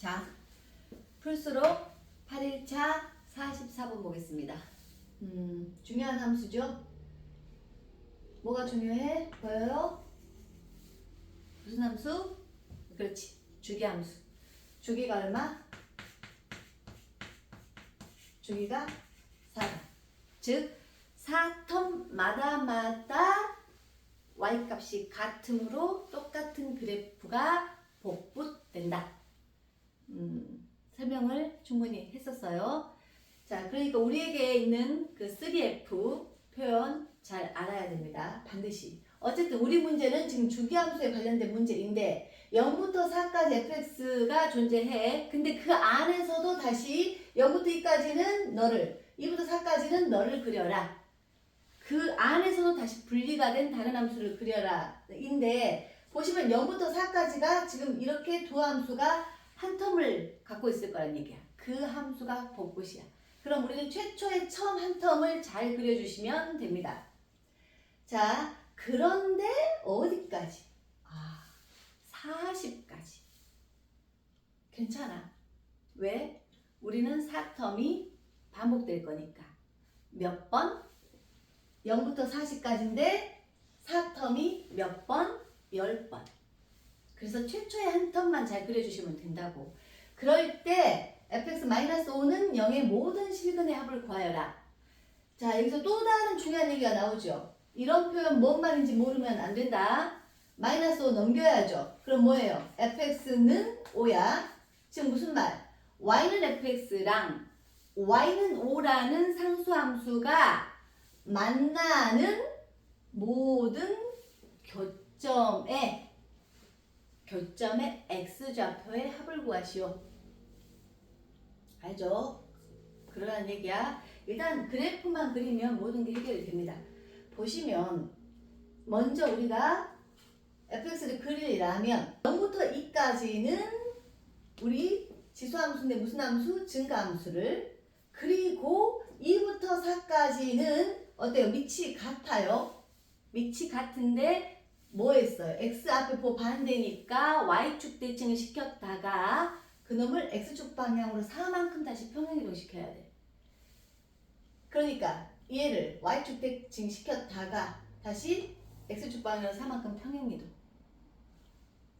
자, 풀수록 8일차 44번 보겠습니다. 중요한 함수죠? 뭐가 중요해? 보여요? 무슨 함수? 그렇지, 주기함수. 주기가 얼마? 주기가 4다. 즉 4텀마다 y값이 같으므로 똑같은 그래프가 복붙된다. 설명을 충분히 했었어요. 자, 그러니까 우리에게 있는 그 3F 표현 잘 알아야 됩니다. 반드시. 어쨌든 우리 문제는 지금 주기함수에 관련된 문제인데 0부터 4까지 fx가 존재해. 근데 그 안에서도 다시 0부터 2까지는 너를, 2부터 4까지는 너를 그려라. 그 안에서도 다시 분리가 된 다른 함수를 그려라. 인데 보시면 0부터 4까지가 지금 이렇게 두 함수가 한 텀을 갖고 있을 거란 얘기야. 그 함수가 복붙이야. 그럼 우리는 최초의 처음 한 텀을 잘 그려주시면 됩니다. 자, 그런데 어디까지? 40까지. 괜찮아. 왜? 우리는 4텀이 반복될 거니까. 몇 번? 0부터 40까지인데 4텀이 몇 번? 10번. 그래서 최초의 한 텀만 잘 그려주시면 된다고. 그럴 때 fx-5는 0의 모든 실근의 합을 구하여라. 자, 여기서 또 다른 중요한 얘기가 나오죠. 이런 표현 뭔 말인지 모르면 안 된다. -5 넘겨야죠. 그럼 뭐예요? fx는 5야. 지금 무슨 말? y는 fx랑 y는 5라는 상수함수가 만나는 모든 교점의 x좌표의 합을 구하시오. 알죠? 그러라는 얘기야. 일단 그래프만 그리면 모든 게 해결이 됩니다. 보시면 먼저 우리가 fx를 그리려면 0부터 2까지는 우리 지수함수인데 무슨 함수? 증가함수를. 그리고 2부터 4까지는 어때요? 밑이 같아요. 밑이 같은데 뭐 했어요? x 앞에 보 반대니까 y축 대칭을 시켰다가 그놈을 x축 방향으로 4만큼 다시 평행이동 시켜야 돼. 그러니까 얘를 y축 대칭 시켰다가 다시 x축 방향으로 4만큼 평행이동.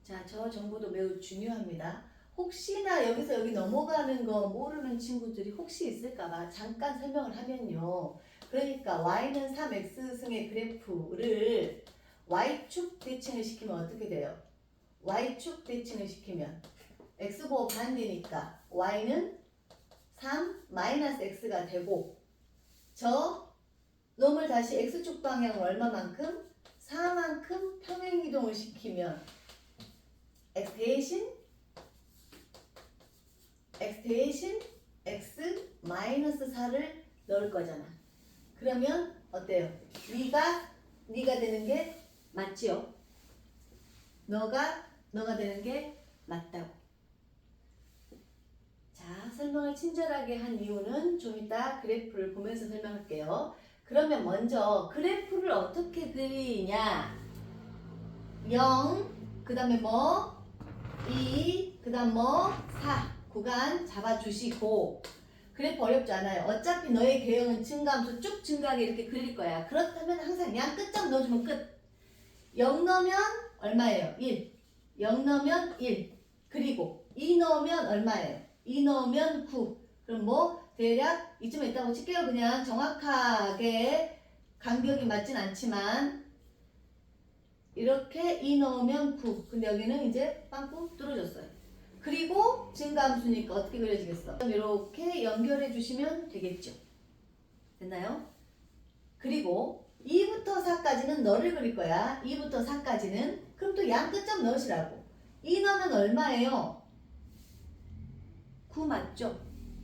자, 저 정보도 매우 중요합니다. 혹시나 여기서 여기 넘어가는 거 모르는 친구들이 혹시 있을까봐 잠깐 설명을 하면요. 그러니까 y는 3x승의 그래프를 y축 대칭을 시키면 어떻게 돼요? y축 대칭을 시키면 x보 반대니까 y는 3-x가 되고 저 놈을 다시 x축 방향 얼마만큼? 4만큼 평행이동을 시키면 x 대신 x-4를 넣을 거잖아. 그러면 어때요? 네가 되는 게 맞지요? 너가 되는 게 맞다고. 자, 설명을 친절하게 한 이유는 좀 이따 그래프를 보면서 설명할게요. 그러면 먼저 그래프를 어떻게 그리냐? 0, 그 다음에 뭐? 2, 그 다음 뭐? 4 구간 잡아주시고. 그래프 어렵지 않아요. 어차피 너의 개형은 증가함수 쭉 증가하게 이렇게 그릴 거야. 그렇다면 항상 양 끝점 넣어주면 끝. 0 넣으면 얼마예요? 1. 0 넣으면 1. 그리고 2 넣으면 얼마예요? 2 넣으면 9. 그럼 뭐 대략 이쯤에 있다고 칠게요. 그냥 정확하게 간격이 맞진 않지만 이렇게 2 넣으면 9. 근데 여기는 이제 빵꾸 뚫어졌어요. 그리고 증가함수니까 어떻게 그려지겠어? 이렇게 연결해 주시면 되겠죠. 됐나요? 그리고 2부터 4까지는 너를 그릴 거야. 2부터 4까지는. 그럼 또 양 끝점 넣으시라고. 2 넣으면 얼마예요? 9 맞죠?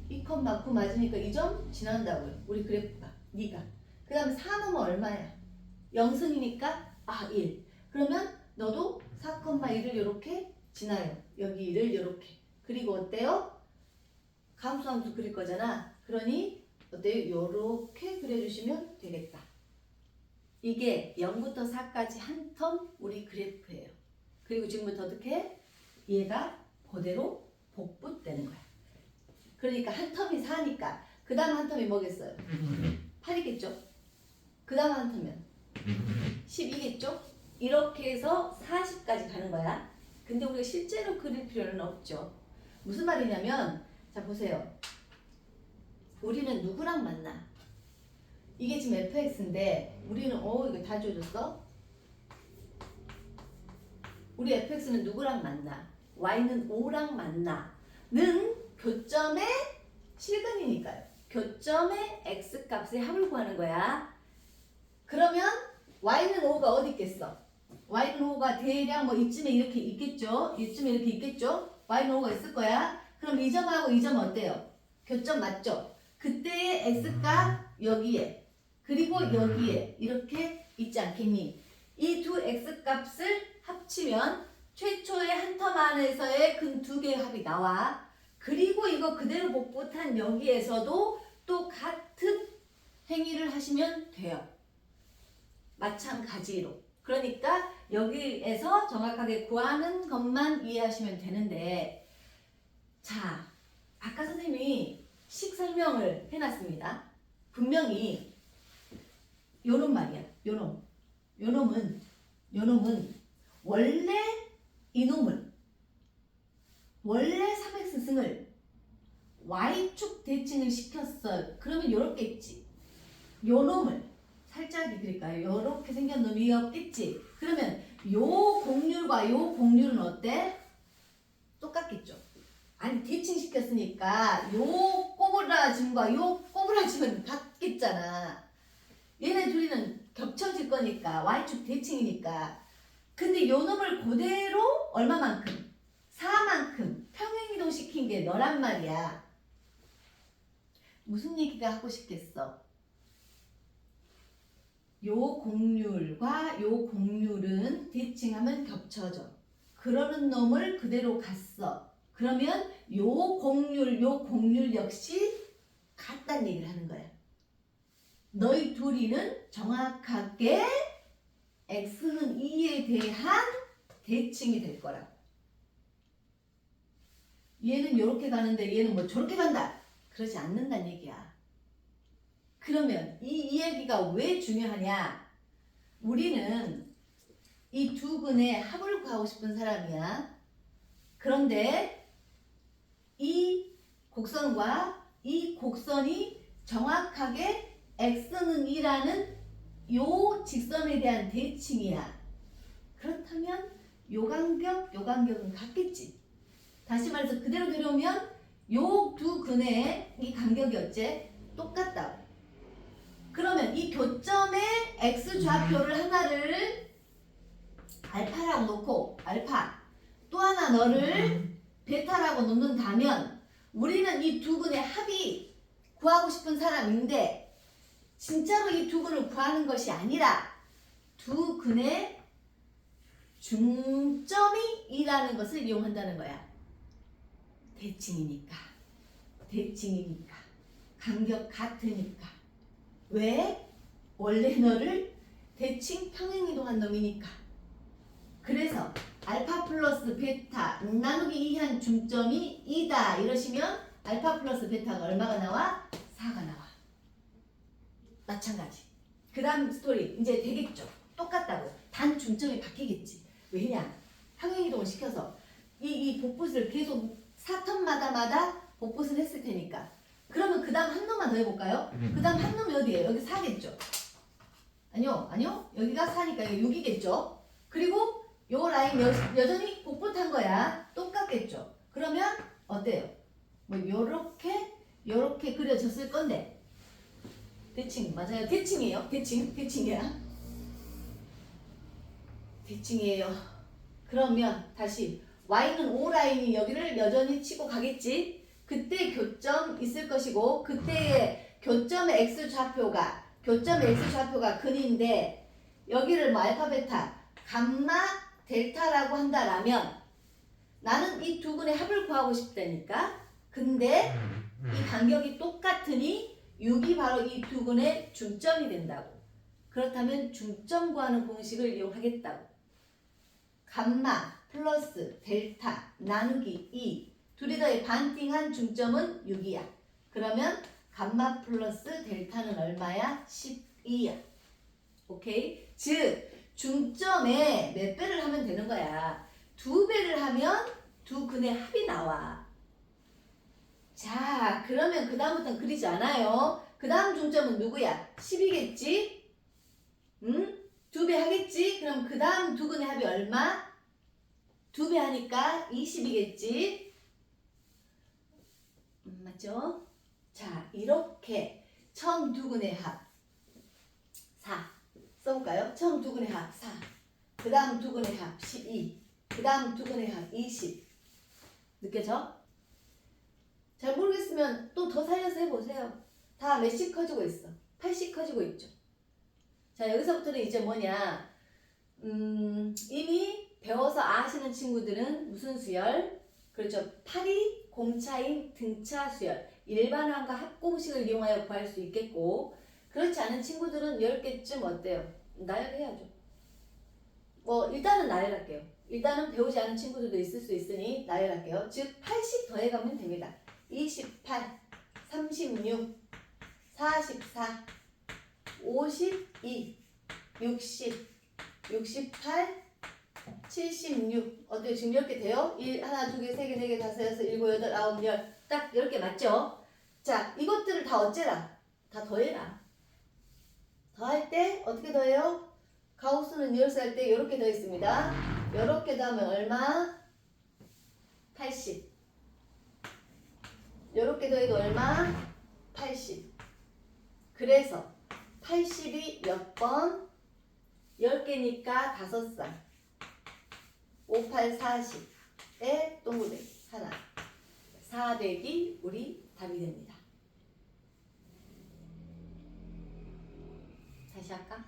2,9 맞으니까 이 점 지난다고요. 우리 그래프가. 네가. 그 다음에 4 넣으면 얼마야? 0승이니까 1. 그러면 너도 4,1을 이렇게 지나요. 여기를 이렇게. 그리고 어때요? 감수함수 그릴 거잖아. 그러니 어때요? 이렇게 그려주시면 되겠다. 이게 0부터 4까지 한 텀 우리 그래프예요. 그리고 지금부터 어떻게? 얘가 그대로 복붙되는 거야. 그러니까 한 텀이 4니까 그 다음 한 텀이 뭐겠어요? 8이겠죠? 그 다음 한 텀이면 12겠죠? 이렇게 해서 40까지 가는 거야. 근데 우리가 실제로 그릴 필요는 없죠. 무슨 말이냐면 자 보세요. 우리는 누구랑 만나? 이게 지금 fx인데 우리는 이거 다 줘줬어? 우리 fx는 누구랑 만나? y는 5랑 만나. 는 교점의 실근이니까요. 교점의 x값의 합을 구하는 거야. 그러면 y는 5가 어디 있겠어? y는 5가 대략 뭐 이쯤에 이렇게 있겠죠? 이쯤에 이렇게 있겠죠? y는 5가 있을 거야. 그럼 이 점하고 이 점은 어때요? 교점 맞죠? 그때의 x값 여기에 그리고 여기에 이렇게 있지 않겠니? 이 두 x값을 합치면 최초의 한 텀 안에서의 근 두 개의 합이 나와. 그리고 이거 그대로 복붙한 여기에서도 또 같은 행위를 하시면 돼요. 마찬가지로. 그러니까 여기에서 정확하게 구하는 것만 이해하시면 되는데 자, 아까 선생님이 식 설명을 해놨습니다. 분명히 요놈 말이야. 요놈은 원래 이놈을 원래 3x승을 y축 대칭을 시켰어. 그러면 요렇게 있지. 요놈을 살짝 그릴까요? 요렇게 생긴 놈이 없겠지. 그러면 요 곡률과 요 곡률은 어때? 똑같겠죠. 아니 대칭 시켰으니까 요 꼬부라짐과 요 꼬부라짐은 같겠잖아. 얘네 둘이는 겹쳐질 거니까 y축 대칭이니까. 근데 요 놈을 그대로 얼마만큼? 4만큼 평행이동 시킨 게 너란 말이야. 무슨 얘기가 하고 싶겠어? 요 곡률과 요 곡률은 대칭하면 겹쳐져. 그러는 놈을 그대로 갔어. 그러면 요 곡률 역시 같다는 얘기를 하는 거야. 너희 둘이는 정확하게 x는 2에 대한 대칭이 될 거라고. 얘는 이렇게 가는데 얘는 뭐 저렇게 간다. 그러지 않는다는 얘기야. 그러면 이 얘기가 왜 중요하냐? 우리는 이 두 근의 합을 구하고 싶은 사람이야. 그런데 이 곡선과 이 곡선이 정확하게 x는 2라는 요 직선에 대한 대칭이야. 그렇다면 요 간격은 같겠지. 다시 말해서 그대로 데려오면 요 두 근의 이 간격이 어째? 똑같다. 그러면 이 교점의 x 좌표를 하나를 알파라고 놓고 알파 또 하나 너를 베타라고 놓는다면 우리는 이 두 근의 합이 구하고 싶은 사람인데 진짜로 이 두 근을 구하는 것이 아니라 두 근의 중점이 2라는 것을 이용한다는 거야. 대칭이니까 간격 같으니까. 왜? 원래 너를 대칭 평행이동한 놈이니까. 그래서 알파 플러스 베타 나누기 2한 중점이 2다 이러시면 알파 플러스 베타가 얼마가 나와? 4가 나와. 마찬가지. 그 다음 스토리 이제 되겠죠. 똑같다고. 단 중점이 바뀌겠지. 왜냐? 평행이동을 시켜서 이 복붙을 계속 4턴마다 복붙을 했을 테니까. 그러면 그 다음 한 놈만 더 해볼까요? 그 다음 한 놈이 어디예요? 여기 4겠죠? 아니요. 여기가 4니까 여기 6이겠죠? 그리고 요 라인 여전히 복붙한 거야. 똑같겠죠? 그러면 어때요? 뭐 요렇게 그려졌을 건데 대칭 맞아요. 대칭이에요. 대칭이야. 대칭이에요. 그러면 다시 y는 5라인이 여기를 여전히 치고 가겠지. 그때 교점 있을 것이고 그때의 교점의 x좌표가 근인데 여기를 뭐 알파 베타 감마 델타라고 한다라면 나는 이 두 근의 합을 구하고 싶다니까. 근데 이 간격이 똑같으니 6이 바로 이 두 근의 중점이 된다고. 그렇다면 중점 구하는 공식을 이용하겠다고. 감마 플러스 델타 나누기 2 둘이 더의 반띵한 중점은 6이야. 그러면 감마 플러스 델타는 얼마야? 12야. 오케이? 즉 중점에 몇 배를 하면 되는 거야? 2배를 하면 두 근의 합이 나와. 자, 그러면 그 다음부터는 그리지 않아요. 그 다음 중점은 누구야? 10이겠지? 응? 2배 하겠지? 그럼 그 다음 두 근의 합이 얼마? 2배 하니까 20이겠지? 맞죠? 자, 이렇게 처음 두 근의 합 4 써볼까요? 처음 두 근의 합 4, 그 다음 두 근의 합 12, 그 다음 두 근의 합 20. 느껴져? 잘 모르겠으면 또 더 살려서 해보세요. 다 몇씩 커지고 있어? 8씩 커지고 있죠. 자, 여기서부터는 이제 뭐냐, 이미 배워서 아시는 친구들은 무슨 수열? 그렇죠. 8이 공차인 등차 수열, 일반항과 합공식을 이용하여 구할 수 있겠고, 그렇지 않은 친구들은 10개쯤 어때요? 나열해야죠. 뭐 일단은 나열할게요. 일단은 배우지 않은 친구들도 있을 수 있으니 나열할게요. 즉 8씩 더해가면 됩니다. 28, 36, 44, 52, 60, 68, 76. 어때요? 지금 10개 돼요? 1, 하나, 2개, 3개, 4개, 5, 6, 7, 8, 9, 10. 딱 10개 맞죠? 자, 이것들을 다 어째라? 다 더해라. 더할 때 어떻게 더해요? 가우스는 리얼스 때 이렇게 더했습니다. 이렇게 더하면 얼마? 80. 이렇게 더해도 얼마? 80. 그래서 80이 몇 번? 10개니까 5살. 5, 8, 40에 동그라미 하나. 400이 우리 답이 됩니다. 다시 할까?